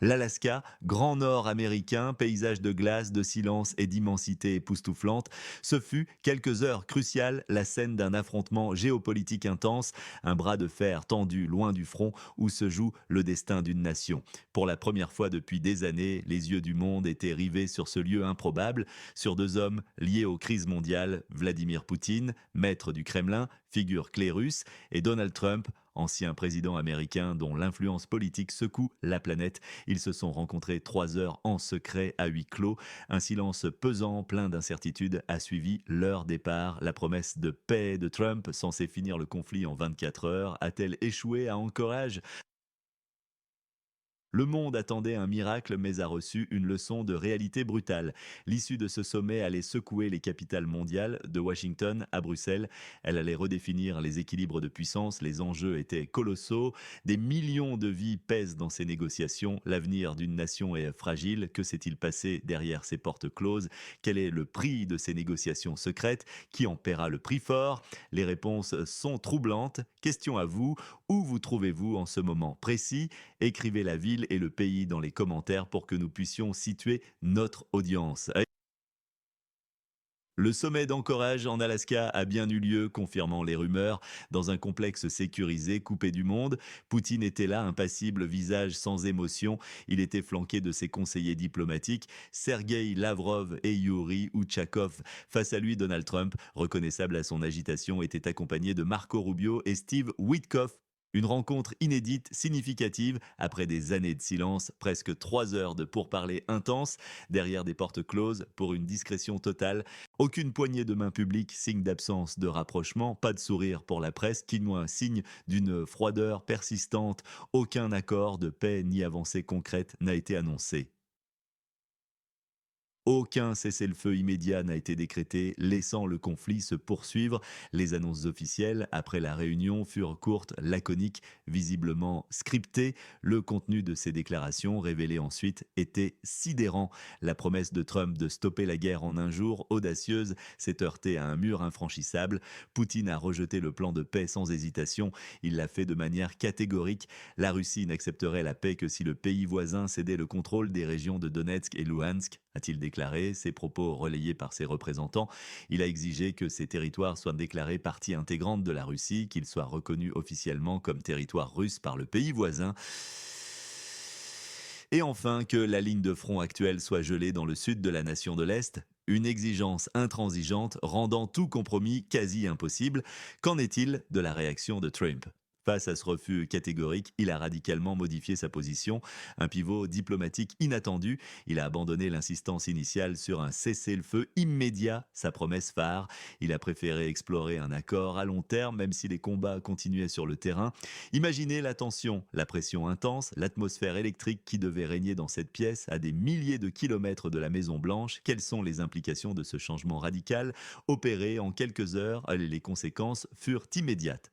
L'Alaska, grand nord américain, paysage de glace, de silence et d'immensité époustouflante, ce fut, quelques heures cruciales, la scène d'un affrontement géopolitique intense, un bras de fer tendu loin du front où se joue le destin d'une nation. Pour la première fois depuis des années, les yeux du monde étaient rivés sur ce lieu improbable, sur deux hommes liés aux crises mondiales, Vladimir Poutine, maître du Kremlin, figure clé russe, et Donald Trump, ancien président américain dont l'influence politique secoue la planète. Ils se sont rencontrés 3 heures en secret à huis clos. Un silence pesant, plein d'incertitudes, a suivi leur départ. La promesse de paix de Trump, censée finir le conflit en 24 heures, a-t-elle échoué à Anchorage? Le monde attendait un miracle mais a reçu une leçon de réalité brutale. L'issue de ce sommet allait secouer les capitales mondiales, de Washington à Bruxelles. Elle allait redéfinir les équilibres de puissance, les enjeux étaient colossaux. Des millions de vies pèsent dans ces négociations. L'avenir d'une nation est fragile. Que s'est-il passé derrière ces portes closes? Quel est le prix de ces négociations secrètes? Qui en paiera le prix fort? Les réponses sont troublantes. Question à vous, où vous trouvez-vous en ce moment précis? Écrivez la ville et le pays dans les commentaires pour que nous puissions situer notre audience. Le sommet d'Anchorage en Alaska a bien eu lieu, confirmant les rumeurs, dans un complexe sécurisé, coupé du monde. Poutine était là, impassible, visage sans émotion. Il était flanqué de ses conseillers diplomatiques, Sergei Lavrov et Yuri Uchakov. Face à lui, Donald Trump, reconnaissable à son agitation, était accompagné de Marco Rubio et Steve Witkoff. Une rencontre inédite, significative, après des années de silence, presque 3 heures de pourparlers intenses, derrière des portes closes, pour une discrétion totale. Aucune poignée de main publique, signe d'absence de rapprochement, pas de sourire pour la presse, qui moins signe d'une froideur persistante. Aucun accord de paix ni avancée concrète n'a été annoncé. Aucun cessez-le-feu immédiat n'a été décrété, laissant le conflit se poursuivre. Les annonces officielles, après la réunion, furent courtes, laconiques, visiblement scriptées. Le contenu de ces déclarations, révélé ensuite, était sidérant. La promesse de Trump de stopper la guerre en un jour, audacieuse, s'est heurtée à un mur infranchissable. Poutine a rejeté le plan de paix sans hésitation. Il l'a fait de manière catégorique. La Russie n'accepterait la paix que si le pays voisin cédait le contrôle des régions de Donetsk et Luhansk, a-t-il déclaré, ses propos relayés par ses représentants. Il a exigé que ces territoires soient déclarés partie intégrante de la Russie, qu'ils soient reconnus officiellement comme territoire russe par le pays voisin. Et enfin, que la ligne de front actuelle soit gelée dans le sud de la nation de l'Est, une exigence intransigeante rendant tout compromis quasi impossible. Qu'en est-il de la réaction de Trump? Face à ce refus catégorique, il a radicalement modifié sa position, un pivot diplomatique inattendu. Il a abandonné l'insistance initiale sur un cessez-le-feu immédiat, sa promesse phare. Il a préféré explorer un accord à long terme, même si les combats continuaient sur le terrain. Imaginez la tension, la pression intense, l'atmosphère électrique qui devait régner dans cette pièce à des milliers de kilomètres de la Maison Blanche. Quelles sont les implications de ce changement radical opéré en quelques heures? Les conséquences furent immédiates.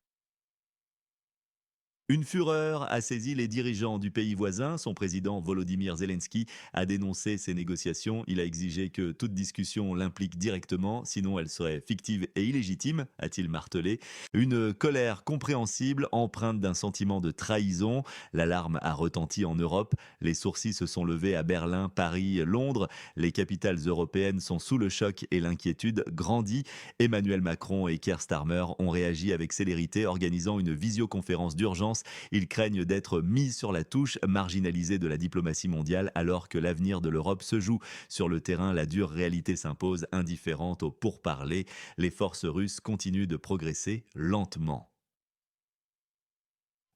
Une fureur a saisi les dirigeants du pays voisin. Son président Volodymyr Zelensky a dénoncé ces négociations. Il a exigé que toute discussion l'implique directement, sinon elle serait fictive et illégitime, a-t-il martelé. Une colère compréhensible, empreinte d'un sentiment de trahison. L'alarme a retenti en Europe. Les sourcils se sont levés à Berlin, Paris, Londres. Les capitales européennes sont sous le choc et l'inquiétude grandit. Emmanuel Macron et Keir Starmer ont réagi avec célérité, organisant une visioconférence d'urgence. Ils craignent d'être mis sur la touche, marginalisés de la diplomatie mondiale, alors que l'avenir de l'Europe se joue. Sur le terrain, la dure réalité s'impose, indifférente aux pourparlers. Les forces russes continuent de progresser lentement.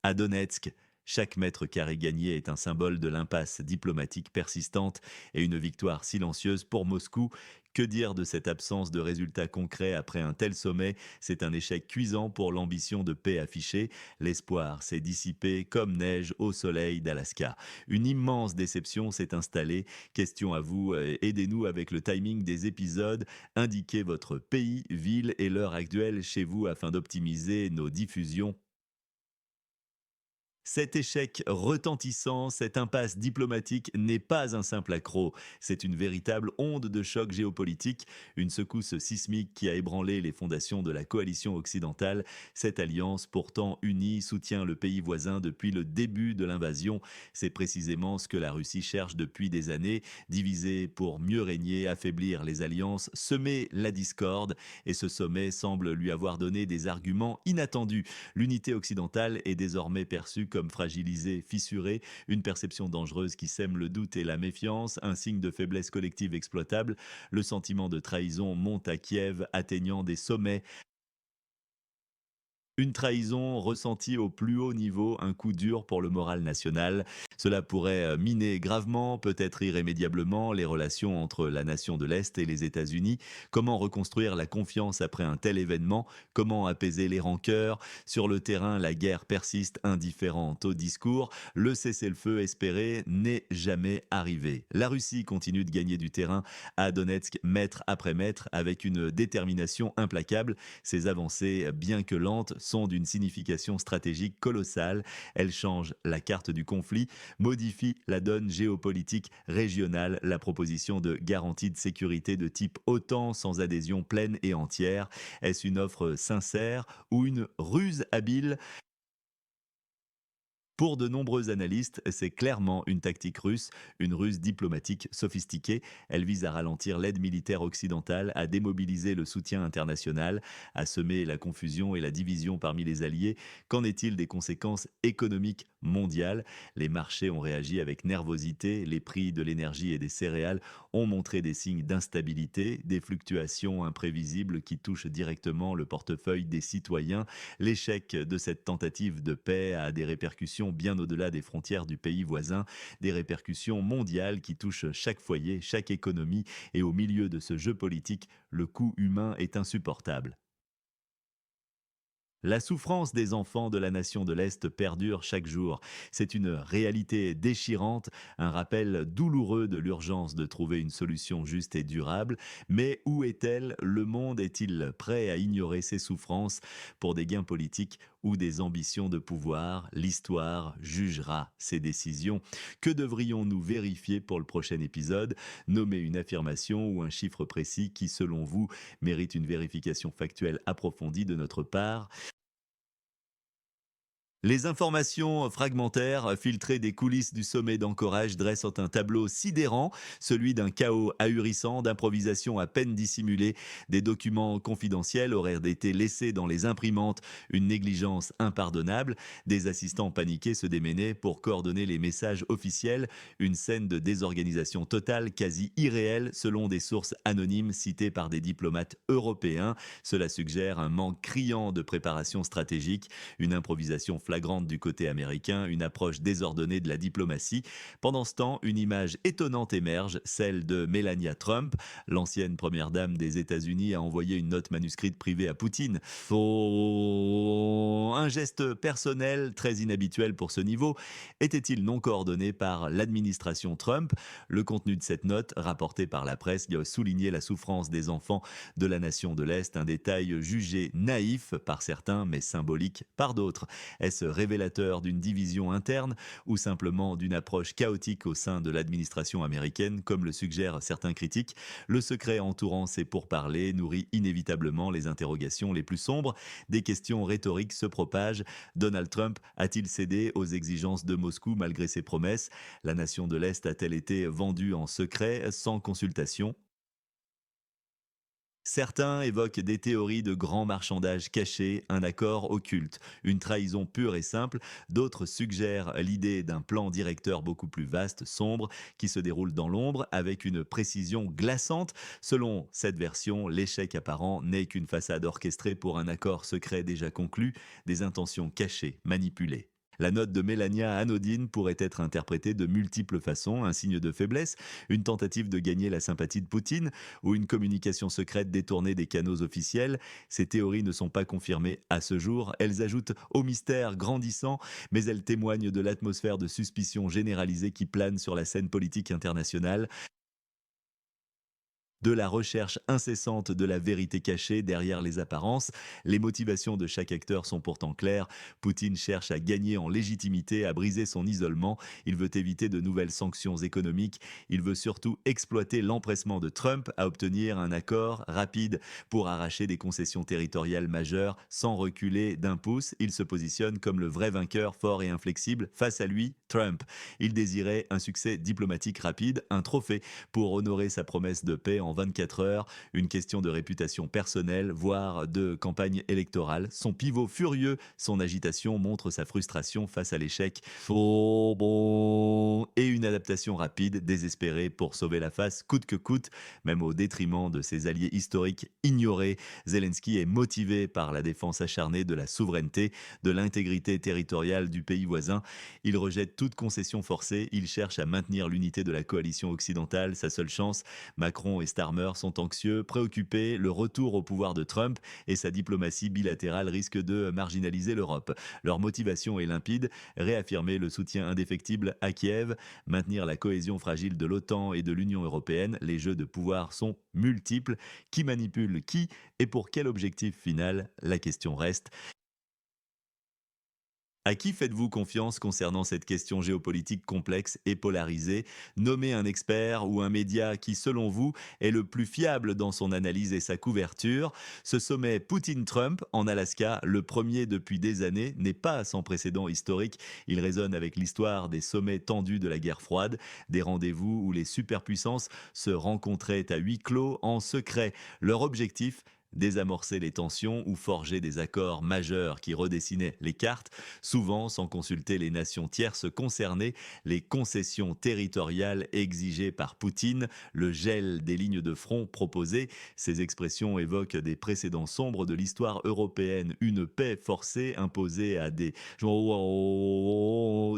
À Donetsk, chaque mètre carré gagné est un symbole de l'impasse diplomatique persistante et une victoire silencieuse pour Moscou. Que dire de cette absence de résultats concrets après un tel sommet? C'est un échec cuisant pour l'ambition de paix affichée. L'espoir s'est dissipé comme neige au soleil d'Alaska. Une immense déception s'est installée. Question à vous, aidez-nous avec le timing des épisodes. Indiquez votre pays, ville et l'heure actuelle chez vous afin d'optimiser nos diffusions. Cet échec retentissant, cette impasse diplomatique n'est pas un simple accroc, c'est une véritable onde de choc géopolitique, une secousse sismique qui a ébranlé les fondations de la coalition occidentale. Cette alliance, pourtant unie, soutient le pays voisin depuis le début de l'invasion. C'est précisément ce que la Russie cherche depuis des années, diviser pour mieux régner, affaiblir les alliances, semer la discorde, et ce sommet semble lui avoir donné des arguments inattendus. L'unité occidentale est désormais perçue comme fragilisée, fissurée, une perception dangereuse qui sème le doute et la méfiance, un signe de faiblesse collective exploitable. Le sentiment de trahison monte à Kiev, atteignant des sommets. Une trahison ressentie au plus haut niveau, un coup dur pour le moral national. Cela pourrait miner gravement, peut-être irrémédiablement, les relations entre la nation de l'Est et les États-Unis. Comment reconstruire la confiance après un tel événement? Comment apaiser les rancœurs? Sur le terrain, la guerre persiste indifférente au discours. Le cessez-le-feu espéré n'est jamais arrivé. La Russie continue de gagner du terrain à Donetsk, mètre après mètre, avec une détermination implacable. Ces avancées, bien que lentes, sont d'une signification stratégique colossale. Elles changent la carte du conflit, modifient la donne géopolitique régionale. La proposition de garantie de sécurité de type OTAN sans adhésion pleine et entière, est-ce une offre sincère ou une ruse habile? Pour de nombreux analystes, c'est clairement une tactique russe, une ruse diplomatique sophistiquée. Elle vise à ralentir l'aide militaire occidentale, à démobiliser le soutien international, à semer la confusion et la division parmi les alliés. Qu'en est-il des conséquences économiques mondiales? Les marchés ont réagi avec nervosité, les prix de l'énergie et des céréales ont montré des signes d'instabilité, des fluctuations imprévisibles qui touchent directement le portefeuille des citoyens. L'échec de cette tentative de paix a des répercussions bien au-delà des frontières du pays voisin, des répercussions mondiales qui touchent chaque foyer, chaque économie, et au milieu de ce jeu politique, le coût humain est insupportable. La souffrance des enfants de la nation de l'Est perdure chaque jour. C'est une réalité déchirante, un rappel douloureux de l'urgence de trouver une solution juste et durable. Mais où est-elle? Le monde est-il prêt à ignorer ces souffrances pour des gains politiques ou des ambitions de pouvoir? L'histoire jugera ces décisions. Que devrions-nous vérifier pour le prochain épisode? Nommer une affirmation ou un chiffre précis qui, selon vous, mérite une vérification factuelle approfondie de notre part. Les informations fragmentaires filtrées des coulisses du sommet d'Anchorage dressent un tableau sidérant, celui d'un chaos ahurissant, d'improvisation à peine dissimulée. Des documents confidentiels auraient été laissés dans les imprimantes, une négligence impardonnable. Des assistants paniqués se démenaient pour coordonner les messages officiels, une scène de désorganisation totale, quasi irréelle, selon des sources anonymes citées par des diplomates européens. Cela suggère un manque criant de préparation stratégique, une improvisation flagrante du côté américain, une approche désordonnée de la diplomatie. Pendant ce temps, une image étonnante émerge, celle de Melania Trump. L'ancienne première dame des États-Unis a envoyé une note manuscrite privée à Poutine. Un geste personnel très inhabituel pour ce niveau. Était-il non coordonné par l'administration Trump? Le contenu de cette note, rapporté par la presse, a souligné la souffrance des enfants de la nation de l'Est, un détail jugé naïf par certains mais symbolique par d'autres. Est-ce révélateur d'une division interne ou simplement d'une approche chaotique au sein de l'administration américaine, comme le suggèrent certains critiques? Le secret entourant ces pourparlers nourrit inévitablement les interrogations les plus sombres. Des questions rhétoriques se propagent. Donald Trump a-t-il cédé aux exigences de Moscou malgré ses promesses? La nation de l'Est a-t-elle été vendue en secret, sans consultation? Certains évoquent des théories de grand marchandage caché, un accord occulte, une trahison pure et simple. D'autres suggèrent l'idée d'un plan directeur beaucoup plus vaste, sombre, qui se déroule dans l'ombre avec une précision glaçante. Selon cette version, l'échec apparent n'est qu'une façade orchestrée pour un accord secret déjà conclu, des intentions cachées, manipulées. La note de Mélania anodine pourrait être interprétée de multiples façons, un signe de faiblesse, une tentative de gagner la sympathie de Poutine ou une communication secrète détournée des canaux officiels. Ces théories ne sont pas confirmées à ce jour, elles ajoutent au mystère grandissant, mais elles témoignent de l'atmosphère de suspicion généralisée qui plane sur la scène politique internationale. De la recherche incessante de la vérité cachée derrière les apparences. Les motivations de chaque acteur sont pourtant claires. Poutine cherche à gagner en légitimité, à briser son isolement. Il veut éviter de nouvelles sanctions économiques. Il veut surtout exploiter l'empressement de Trump à obtenir un accord rapide pour arracher des concessions territoriales majeures sans reculer d'un pouce. Il se positionne comme le vrai vainqueur fort et inflexible. Face à lui, Trump. Il désirait un succès diplomatique rapide, un trophée pour honorer sa promesse de paix en 24 heures, une question de réputation personnelle, voire de campagne électorale. Son pivot furieux, son agitation montre sa frustration face à l'échec. Oh bon. Et une adaptation rapide, désespérée pour sauver la face, coûte que coûte, même au détriment de ses alliés historiques ignorés. Zelensky est motivé par la défense acharnée de la souveraineté, de l'intégrité territoriale du pays voisin. Il rejette toute concession forcée, il cherche à maintenir l'unité de la coalition occidentale, sa seule chance. Macron et Starmer sont anxieux, préoccupés, le retour au pouvoir de Trump et sa diplomatie bilatérale risquent de marginaliser l'Europe. Leur motivation est limpide, réaffirmer le soutien indéfectible à Kiev, maintenir la cohésion fragile de l'OTAN et de l'Union européenne. Les jeux de pouvoir sont multiples. Qui manipule qui et pour quel objectif final? La question reste. À qui faites-vous confiance concernant cette question géopolitique complexe et polarisée? Nommez un expert ou un média qui, selon vous, est le plus fiable dans son analyse et sa couverture. Ce sommet Poutine-Trump en Alaska, le premier depuis des années, n'est pas sans précédent historique. Il résonne avec l'histoire des sommets tendus de la guerre froide, des rendez-vous où les superpuissances se rencontraient à huis clos en secret. Leur objectif, désamorcer les tensions ou forger des accords majeurs qui redessinaient les cartes, souvent sans consulter les nations tierces concernées, les concessions territoriales exigées par Poutine, le gel des lignes de front proposées. Ces expressions évoquent des précédents sombres de l'histoire européenne, une paix forcée imposée à des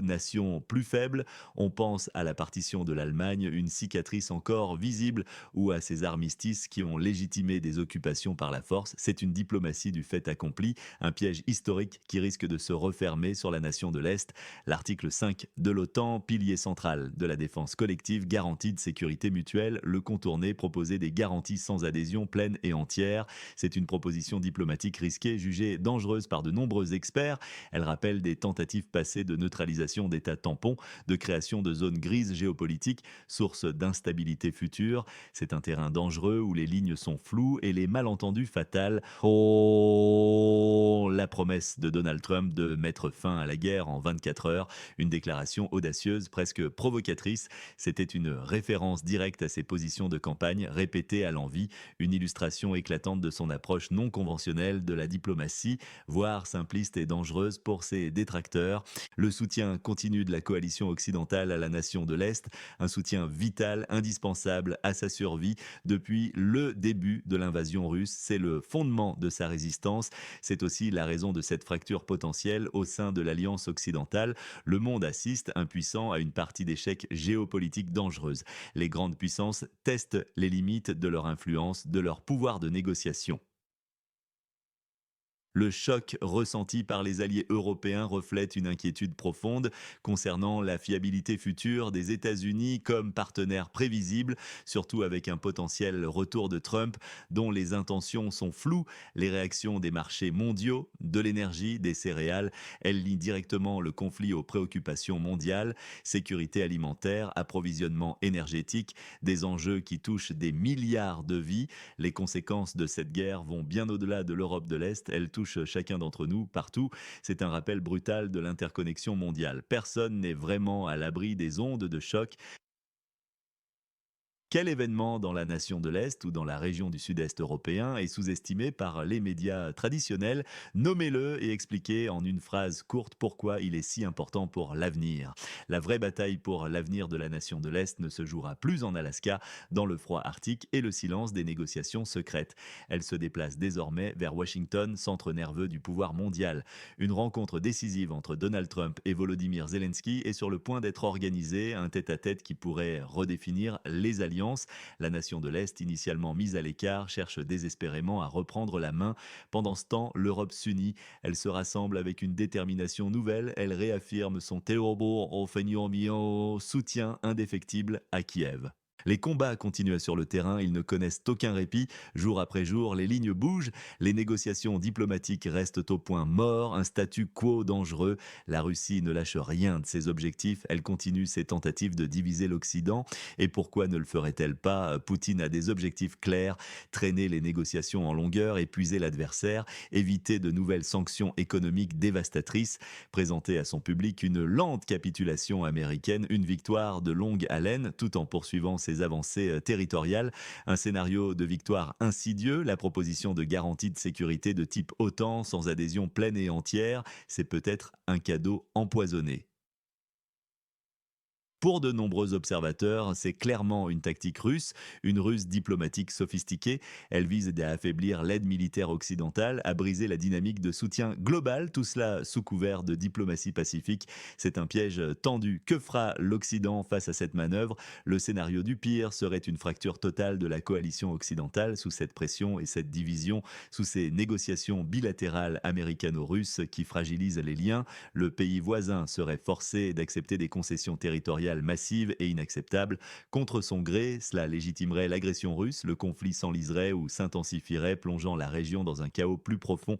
nations plus faibles. On pense à la partition de l'Allemagne, une cicatrice encore visible, ou à ces armistices qui ont légitimé des occupations par la force. C'est une diplomatie du fait accompli, un piège historique qui risque de se refermer sur la nation de l'Est. L'article 5 de l'OTAN, pilier central de la défense collective, garantie de sécurité mutuelle, le contourner, proposer des garanties sans adhésion pleine et entière. C'est une proposition diplomatique risquée, jugée dangereuse par de nombreux experts. Elle rappelle des tentatives passées de neutralisation d'États tampons, de création de zones grises géopolitiques, source d'instabilité future. C'est un terrain dangereux où les lignes sont floues et les malentendus fatals. Oh, la promesse de Donald Trump de mettre fin à la guerre en 24 heures, une déclaration audacieuse, presque provocatrice. C'était une référence directe à ses positions de campagne répétées à l'envi, une illustration éclatante de son approche non conventionnelle de la diplomatie, voire simpliste et dangereuse pour ses détracteurs. Le soutien continu de la coalition occidentale à la nation de l'Est, un soutien vital, indispensable à sa survie depuis le début de l'invasion russe. C'est le fondement de sa résistance. C'est aussi la raison de cette fracture potentielle au sein de l'Alliance occidentale. Le monde assiste, impuissant, à une partie d'échecs géopolitiques dangereuse. Les grandes puissances testent les limites de leur influence, de leur pouvoir de négociation. Le choc ressenti par les alliés européens reflète une inquiétude profonde concernant la fiabilité future des États-Unis comme partenaire prévisible, surtout avec un potentiel retour de Trump dont les intentions sont floues. Les réactions des marchés mondiaux, de l'énergie, des céréales, elles lient directement le conflit aux préoccupations mondiales, sécurité alimentaire, approvisionnement énergétique, des enjeux qui touchent des milliards de vies. Les conséquences de cette guerre vont bien au-delà de l'Europe de l'Est, elles touchent chacun d'entre nous, partout. C'est un rappel brutal de l'interconnexion mondiale. Personne n'est vraiment à l'abri des ondes de choc. Quel événement dans la nation de l'Est ou dans la région du sud-est européen est sous-estimé par les médias traditionnels? Nommez-le et expliquez en une phrase courte pourquoi il est si important pour l'avenir. La vraie bataille pour l'avenir de la nation de l'Est ne se jouera plus en Alaska, dans le froid arctique et le silence des négociations secrètes. Elle se déplace désormais vers Washington, centre nerveux du pouvoir mondial. Une rencontre décisive entre Donald Trump et Volodymyr Zelensky est sur le point d'être organisée, un tête-à-tête qui pourrait redéfinir les alliances. La nation de l'Est, initialement mise à l'écart, cherche désespérément à reprendre la main. Pendant ce temps, l'Europe s'unit. Elle se rassemble avec une détermination nouvelle. Elle réaffirme son soutien indéfectible à Kiev. Les combats continuent sur le terrain, ils ne connaissent aucun répit. Jour après jour, les lignes bougent, les négociations diplomatiques restent au point mort, un statu quo dangereux. La Russie ne lâche rien de ses objectifs, elle continue ses tentatives de diviser l'Occident. Et pourquoi ne le ferait-elle pas? Poutine a des objectifs clairs, traîner les négociations en longueur, épuiser l'adversaire, éviter de nouvelles sanctions économiques dévastatrices, présenter à son public une lente capitulation américaine, une victoire de longue haleine, tout en poursuivant ses avancées territoriales. Un scénario de victoire insidieux, la proposition de garantie de sécurité de type OTAN sans adhésion pleine et entière, c'est peut-être un cadeau empoisonné. Pour de nombreux observateurs, c'est clairement une tactique russe, une ruse diplomatique sophistiquée. Elle vise à affaiblir l'aide militaire occidentale, à briser la dynamique de soutien global, tout cela sous couvert de diplomatie pacifique. C'est un piège tendu. Que fera l'Occident face à cette manœuvre? Le scénario du pire serait une fracture totale de la coalition occidentale sous cette pression et cette division, sous ces négociations bilatérales américano-russes qui fragilisent les liens. Le pays voisin serait forcé d'accepter des concessions territoriales massives et inacceptables. Contre son gré, cela légitimerait l'agression russe, le conflit s'enliserait ou s'intensifierait, plongeant la région dans un chaos plus profond.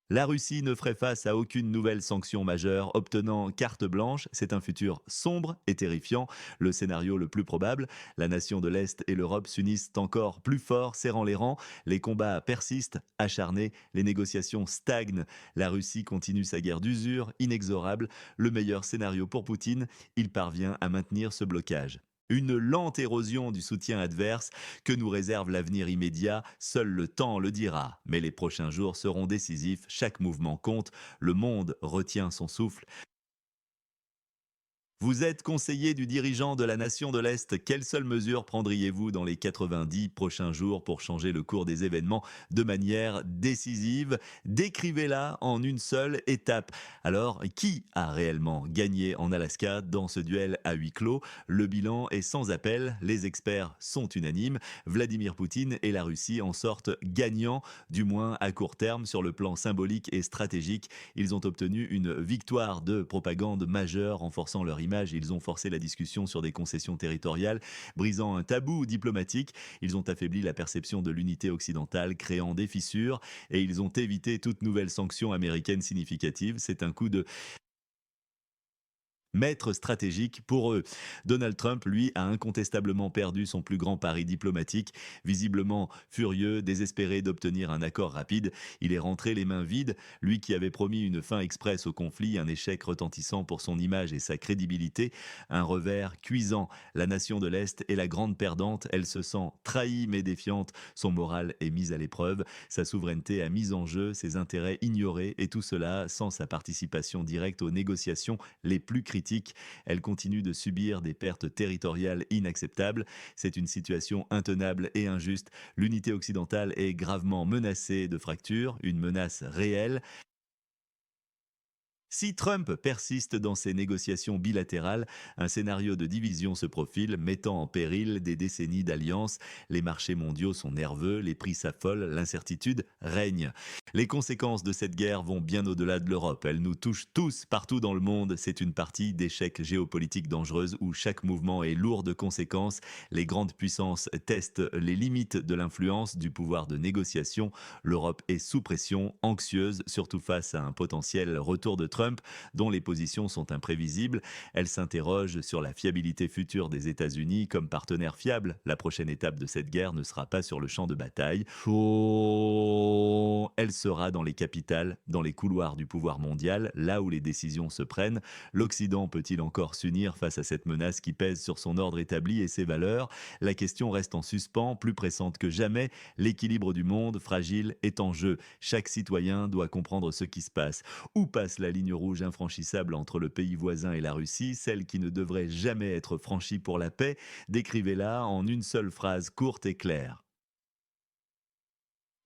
La Russie ne ferait face à aucune nouvelle sanction majeure, obtenant carte blanche. C'est un futur sombre et terrifiant. Le scénario le plus probable, la nation de l'Est et l'Europe s'unissent encore plus fort, serrant les rangs. Les combats persistent, acharnés, les négociations stagnent. La Russie continue sa guerre d'usure, inexorable. Le meilleur scénario pour Poutine, il parvient à maintenir ce blocage. Une lente érosion du soutien adverse que nous réserve l'avenir immédiat, seul le temps le dira. Mais les prochains jours seront décisifs, chaque mouvement compte, le monde retient son souffle. Vous êtes conseiller du dirigeant de la nation de l'Est. Quelles seules mesures prendriez-vous dans les 90 prochains jours pour changer le cours des événements de manière décisive? Décrivez-la en une seule étape. Alors, qui a réellement gagné en Alaska dans ce duel à huis clos? Le bilan est sans appel, les experts sont unanimes. Vladimir Poutine et la Russie en sortent gagnants, du moins à court terme sur le plan symbolique et stratégique. Ils ont obtenu une victoire de propagande majeure, renforçant leur image. Ils ont forcé la discussion sur des concessions territoriales, brisant un tabou diplomatique. Ils ont affaibli la perception de l'unité occidentale, créant des fissures, et ils ont évité toute nouvelle sanction américaine significative. C'est un coup de maître stratégique pour eux. Donald Trump, lui, a incontestablement perdu son plus grand pari diplomatique. Visiblement furieux, désespéré d'obtenir un accord rapide, il est rentré les mains vides. Lui qui avait promis une fin express au conflit, un échec retentissant pour son image et sa crédibilité, un revers cuisant. La nation de l'Est est la grande perdante. Elle se sent trahie mais défiante. Son moral est mis à l'épreuve. Sa souveraineté a mis en jeu, ses intérêts ignorés, et tout cela sans sa participation directe aux négociations les plus critiques. Elle continue de subir des pertes territoriales inacceptables. C'est une situation intenable et injuste. L'unité occidentale est gravement menacée de fracture, une menace réelle. Si Trump persiste dans ses négociations bilatérales, un scénario de division se profile, mettant en péril des décennies d'alliances. Les marchés mondiaux sont nerveux, les prix s'affolent, l'incertitude règne. Les conséquences de cette guerre vont bien au-delà de l'Europe. Elles nous touchent tous, partout dans le monde. C'est une partie d'échecs géopolitiques dangereuses où chaque mouvement est lourd de conséquences. Les grandes puissances testent les limites de l'influence, du pouvoir de négociation. L'Europe est sous pression, anxieuse, surtout face à un potentiel retour de Trump, dont les positions sont imprévisibles. Elle s'interroge sur la fiabilité future des États-Unis comme partenaire fiable. La prochaine étape de cette guerre ne sera pas sur le champ de bataille. Elle sera dans les capitales, dans les couloirs du pouvoir mondial, là où les décisions se prennent. L'Occident peut-il encore s'unir face à cette menace qui pèse sur son ordre établi et ses valeurs? La question reste en suspens, plus pressante que jamais. L'équilibre du monde, fragile, est en jeu. Chaque citoyen doit comprendre ce qui se passe. Où passe la ligne rouge infranchissable entre le pays voisin et la Russie, celle qui ne devrait jamais être franchie pour la paix? Décrivez-la en une seule phrase courte et claire.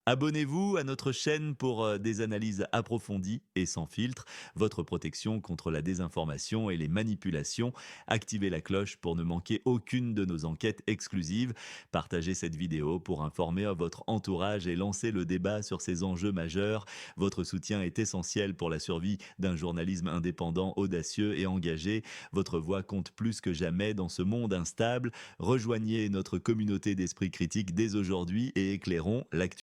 Abonnez-vous à notre chaîne pour des analyses approfondies et sans filtre, votre protection contre la désinformation et les manipulations. Activez la cloche pour ne manquer aucune de nos enquêtes exclusives. Partagez cette vidéo pour informer votre entourage et lancer le débat sur ces enjeux majeurs. Votre soutien est essentiel pour la survie d'un journalisme indépendant, audacieux et engagé. Votre voix compte plus que jamais dans ce monde instable. Rejoignez notre communauté d'esprit critique dès aujourd'hui et éclairons l'actualité